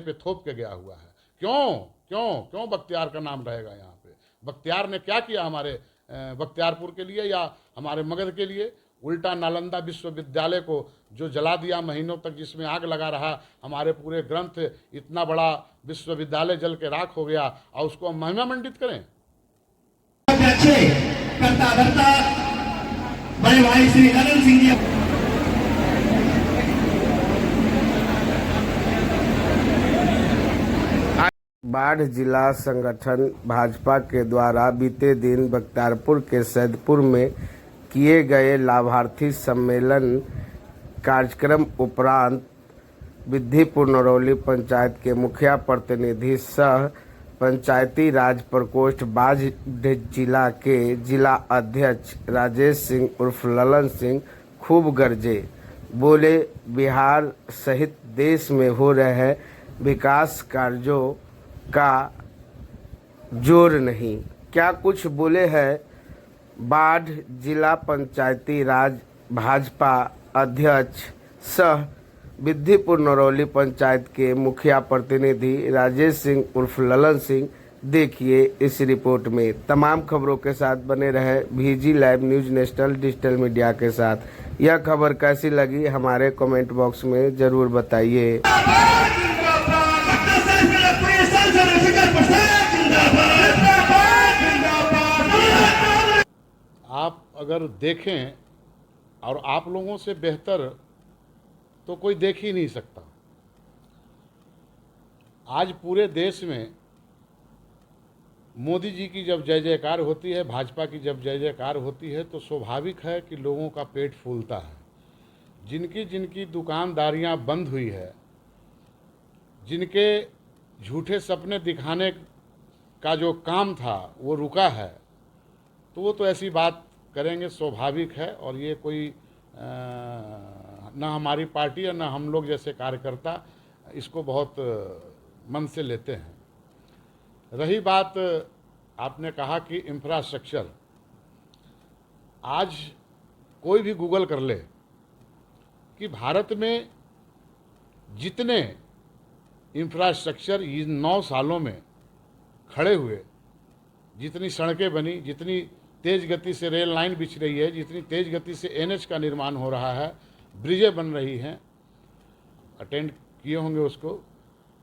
पे थोप के गया हुआ है। क्यों क्यों क्यों बख्तियार का नाम रहेगा यहाँ पे? बख्तियार ने क्या किया हमारे बख्तियारपुर के लिए या हमारे मगध के लिए? उल्टा नालंदा विश्वविद्यालय को जो जला दिया महीनों तक, जिसमें आग लगा रहा, हमारे पूरे ग्रंथ, इतना बड़ा विश्वविद्यालय जल के राख हो गया, और उसको हम महिमा मंडित करें? अच्छे करता धरता बड़े भाई श्री ललन सिंह जी। बाढ़ जिला संगठन भाजपा के द्वारा बीते दिन बख्तियारपुर के सैदपुर में किए गए लाभार्थी सम्मेलन कार्यक्रम उपरांत विधिपुर नरौली पंचायत के मुखिया प्रतिनिधि सह पंचायती राज प्रकोष्ठ बाढ़ जिला के जिला अध्यक्ष राजेश सिंह उर्फ ललन सिंह खूब गरजे। बोले, बिहार सहित देश में हो रहे विकास कार्यों का जोर नहीं। क्या कुछ बोले हैं बाढ़ जिला पंचायती राज भाजपा अध्यक्ष सह विधिपुर नरौली पंचायत के मुखिया प्रतिनिधि राजेश सिंह उर्फ ललन सिंह। देखिए इस रिपोर्ट में। तमाम खबरों के साथ बने रहे VG live news national digital media के साथ। यह खबर कैसी लगी हमारे कमेंट बॉक्स में जरूर बताइए। आप अगर देखें, और आप लोगों से बेहतर तो कोई देख ही नहीं सकता, आज पूरे देश में मोदी जी की जब जय जयकार होती है, भाजपा की जब जय जयकार होती है, तो स्वाभाविक है कि लोगों का पेट फूलता है। जिनकी जिनकी दुकानदारियां बंद हुई है, जिनके झूठे सपने दिखाने का जो काम था वो रुका है, तो वो तो ऐसी बात करेंगे, स्वाभाविक है। और ये कोई ना हमारी पार्टी और ना हम लोग जैसे कार्यकर्ता इसको बहुत मन से लेते हैं। रही बात, आपने कहा कि इंफ्रास्ट्रक्चर, आज कोई भी गूगल कर ले कि भारत में जितने इंफ्रास्ट्रक्चर इन 9 सालों में खड़े हुए, जितनी सड़कें बनी, जितनी तेज़ गति से रेल लाइन बिछ रही है, जितनी तेज़ गति से NH का निर्माण हो रहा है, ब्रिजें बन रही हैं, अटेंड किए होंगे उसको।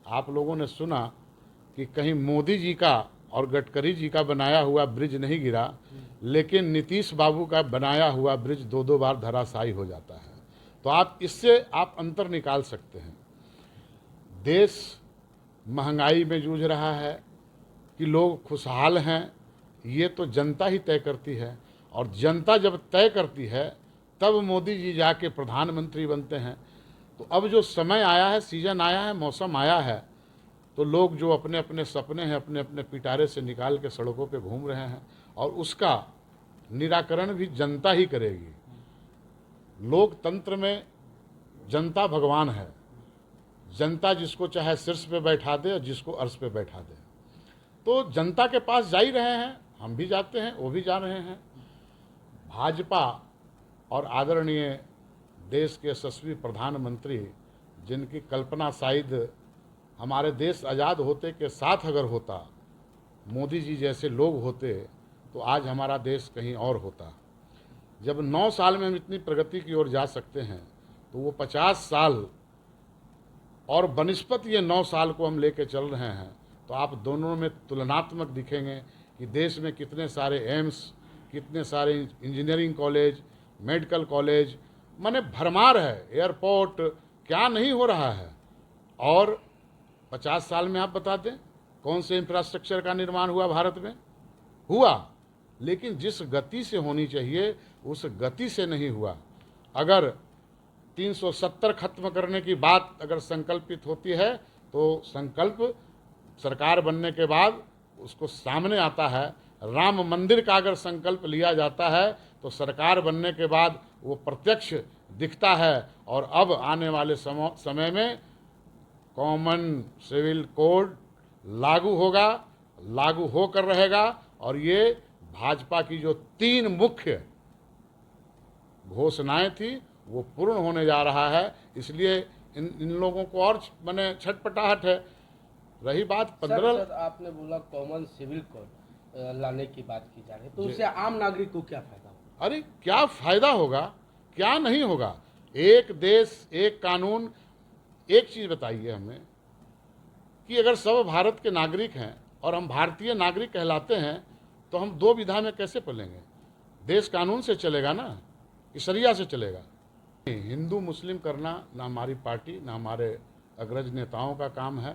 आप लोगों ने सुना कि कहीं मोदी जी का और गडकरी जी का बनाया हुआ ब्रिज नहीं गिरा, लेकिन नीतीश बाबू का बनाया हुआ ब्रिज 2-2 बार धराशायी हो जाता है। तो आप इससे आप अंतर निकाल सकते हैं। देश महंगाई में जूझ रहा है कि लोग खुशहाल हैं, ये तो जनता ही तय करती है। और जनता जब तय करती है तब मोदी जी जाके प्रधानमंत्री बनते हैं। तो अब जो समय आया है, सीजन आया है, मौसम आया है, तो लोग जो अपने अपने सपने हैं अपने अपने पिटारे से निकाल के सड़कों पे घूम रहे हैं, और उसका निराकरण भी जनता ही करेगी। लोकतंत्र में जनता भगवान है। जनता जिसको चाहे शीर्ष पे बैठा दे और जिसको अर्श पे बैठा दे। तो जनता के पास जा ही रहे हैं, हम भी जाते हैं, वो भी जा रहे हैं। भाजपा और आदरणीय देश के यशस्वी प्रधानमंत्री, जिनकी कल्पना शायद हमारे देश आज़ाद होते के साथ अगर होता, मोदी जी जैसे लोग होते, तो आज हमारा देश कहीं और होता। जब 9 साल में हम इतनी प्रगति की ओर जा सकते हैं, तो वो 50 साल और बनिस्पत ये 9 साल को हम लेके चल रहे हैं, तो आप दोनों में तुलनात्मक दिखेंगे कि देश में कितने सारे एम्स, कितने सारे इंजीनियरिंग कॉलेज, मेडिकल कॉलेज, माने भरमार है, एयरपोर्ट, क्या नहीं हो रहा है। और 50 साल में आप बता दें कौन से इंफ्रास्ट्रक्चर का निर्माण हुआ भारत में? हुआ, लेकिन जिस गति से होनी चाहिए उस गति से नहीं हुआ। अगर 370 खत्म करने की बात अगर संकल्पित होती है, तो संकल्प सरकार बनने के बाद उसको सामने आता है। राम मंदिर का अगर संकल्प लिया जाता है, तो सरकार बनने के बाद वो प्रत्यक्ष दिखता है। और अब आने वाले समय में कॉमन सिविल कोड लागू होगा, लागू होकर रहेगा। और ये भाजपा की जो 3 मुख्य घोषणाएं थी वो पूर्ण होने जा रहा है। इसलिए इन लोगों को और मैंने छटपटाहट है। रही बात 15 सर, आपने बोला कॉमन सिविल कोड लाने की बात की जा रही है, तो उससे आम नागरिक को क्या फायदा होगा? अरे क्या फायदा होगा, क्या नहीं होगा? एक देश एक कानून। एक चीज बताइए हमें कि अगर सब भारत के नागरिक हैं और हम भारतीय नागरिक कहलाते हैं तो हम दो विधा में कैसे पलेंगे? देश कानून से चलेगा ना कि शरिया से चलेगा? हिंदू मुस्लिम करना ना हमारी पार्टी ना हमारे अग्रज नेताओं का काम है।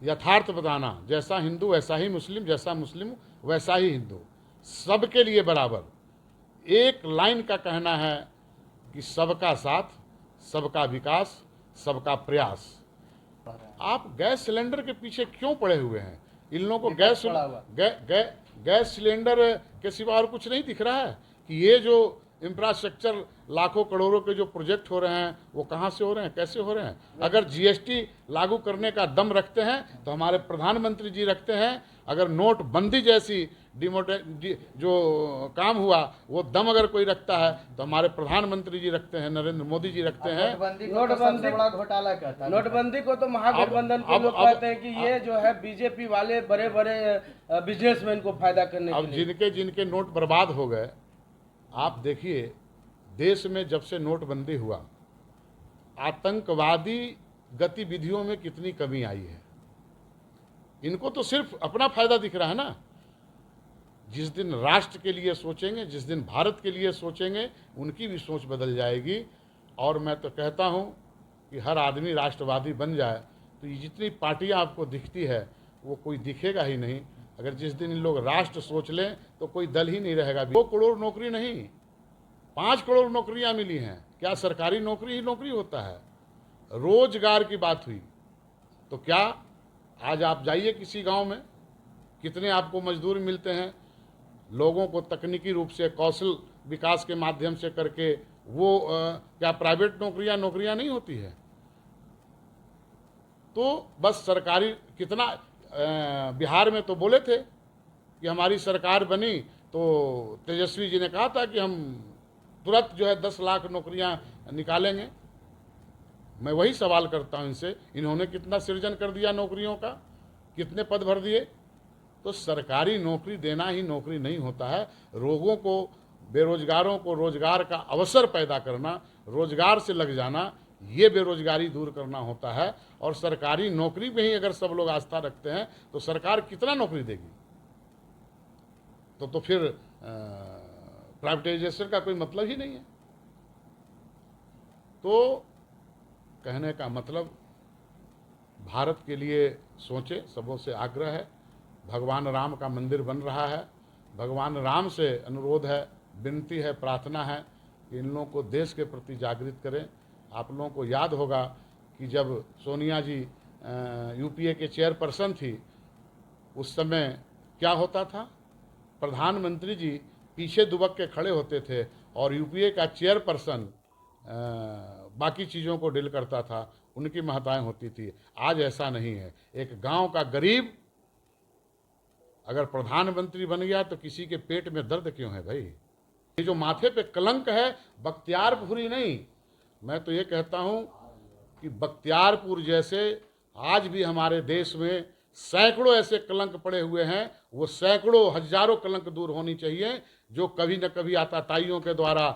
यथार्थ बताना, जैसा हिंदू वैसा ही मुस्लिम, जैसा मुस्लिम वैसा ही हिंदू, सबके लिए बराबर। एक लाइन का कहना है कि सबका साथ, सबका विकास, सबका प्रयास। आप गैस सिलेंडर के पीछे क्यों पड़े हुए हैं? इन लोगों को गैस सिलेंडर के सिवा और कुछ नहीं दिख रहा है कि ये जो इंफ्रास्ट्रक्चर लाखों करोड़ों के जो प्रोजेक्ट हो रहे हैं वो कहाँ से हो रहे हैं, कैसे हो रहे हैं? अगर जीएसटी लागू करने का दम रखते हैं तो हमारे प्रधानमंत्री जी रखते हैं। अगर नोटबंदी जैसी जो काम हुआ वो दम अगर कोई रखता है तो हमारे प्रधानमंत्री जी रखते हैं, नरेंद्र मोदी जी रखते हैं। नोटबंदी बड़ा घोटाला कहता है। नोटबंदी को तो महागठबंधन के लोग कहते हैं कि ये जो है बीजेपी वाले बड़े बड़े बिजनेसमैन को फायदा करने के अब लिए। जिनके नोट बर्बाद हो गए, आप देखिए देश में जब से नोटबंदी हुआ आतंकवादी गतिविधियों में कितनी कमी आई है। इनको तो सिर्फ अपना फायदा दिख रहा है ना। जिस दिन राष्ट्र के लिए सोचेंगे, जिस दिन भारत के लिए सोचेंगे, उनकी भी सोच बदल जाएगी। और मैं तो कहता हूं कि हर आदमी राष्ट्रवादी बन जाए तो ये जितनी पार्टियां आपको दिखती है वो कोई दिखेगा ही नहीं। अगर जिस दिन इन लोग राष्ट्र सोच लें तो कोई दल ही नहीं रहेगा। 2 करोड़ नौकरी नहीं, 5 करोड़ नौकरियां मिली हैं। क्या सरकारी नौकरी ही नौकरी होता है? रोजगार की बात हुई तो क्या आज आप जाइए किसी गांव में, कितने आपको मजदूर मिलते हैं? लोगों को तकनीकी रूप से कौशल विकास के माध्यम से करके वो क्या प्राइवेट नौकरियां नहीं होती है? तो बस सरकारी कितना बिहार में तो बोले थे कि हमारी सरकार बनी तो तेजस्वी जी ने कहा था कि हम तुरंत जो है 10 लाख नौकरियां निकालेंगे। मैं वही सवाल करता हूं इनसे, इन्होंने कितना सृजन कर दिया नौकरियों का, कितने पद भर दिए? तो सरकारी नौकरी देना ही नौकरी नहीं होता है। लोगों को, बेरोजगारों को रोजगार का अवसर पैदा करना, रोजगार से लग जाना, ये बेरोजगारी दूर करना होता है। और सरकारी नौकरी में ही अगर सब लोग आस्था रखते हैं तो सरकार कितना नौकरी देगी? तो फिर प्राइवेटाइजेशन का कोई मतलब ही नहीं है। तो कहने का मतलब भारत के लिए सोचें, सबों से आग्रह है। भगवान राम का मंदिर बन रहा है, भगवान राम से अनुरोध है, विनती है, प्रार्थना है कि इन लोगों को देश के प्रति जागृत करें। आप लोगों को याद होगा कि जब सोनिया जी यूपीए के चेयरपर्सन थी उस समय क्या होता था? प्रधानमंत्री जी पीछे दुबक के खड़े होते थे और यूपीए का चेयरपर्सन बाकी चीज़ों को डील करता था, उनकी महत्ताएं होती थी। आज ऐसा नहीं है। एक गांव का गरीब अगर प्रधानमंत्री बन गया तो किसी के पेट में दर्द क्यों है भाई? ये जो माथे पे कलंक है बख्तियारपुरी नहीं, मैं तो ये कहता हूं कि बख्तियारपुर जैसे आज भी हमारे देश में सैकड़ों ऐसे कलंक पड़े हुए हैं। वो सैकड़ों हजारों कलंक दूर होनी चाहिए जो कभी न कभी आताताइयों के द्वारा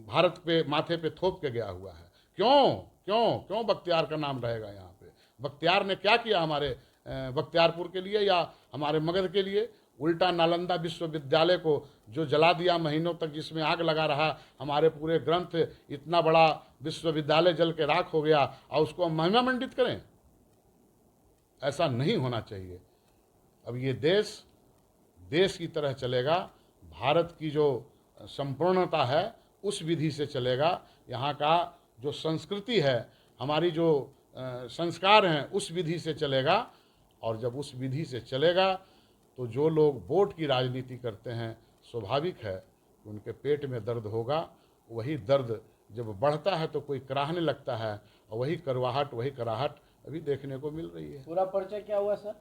भारत पे माथे पे थोप के गया हुआ है। क्यों क्यों क्यों बख्तियार का नाम रहेगा यहाँ पे? बख्तियार ने क्या किया हमारे बख्तियारपुर के लिए या हमारे मगध के लिए? उल्टा नालंदा विश्वविद्यालय को जो जला दिया महीनों तक, जिसमें आग लगा रहा, हमारे पूरे ग्रंथ, इतना बड़ा विश्वविद्यालय जल के राख हो गया और उसको हम महिमा मंडित करें? ऐसा नहीं होना चाहिए। अब ये देश की तरह चलेगा। भारत की जो संपूर्णता है उस विधि से चलेगा। यहाँ का जो संस्कृति है, हमारी जो संस्कार हैं उस विधि से चलेगा। और जब उस विधि से चलेगा तो जो लोग वोट की राजनीति करते हैं, स्वाभाविक है कि उनके पेट में दर्द होगा। वही दर्द जब बढ़ता है तो कोई कराहने लगता है और वही करवाहट, वही कराहट अभी देखने को मिल रही है। पूरा परिचय क्या हुआ सर?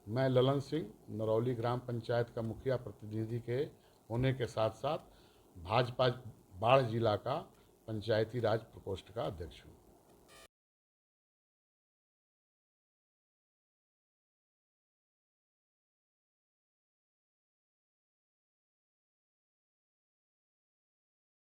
मैं ललन सिंह, नरौली ग्राम पंचायत का मुखिया प्रतिनिधि के होने के साथ साथ भाजपा बाढ़ जिला का पंचायती राज प्रकोष्ठ का अध्यक्ष हूँ।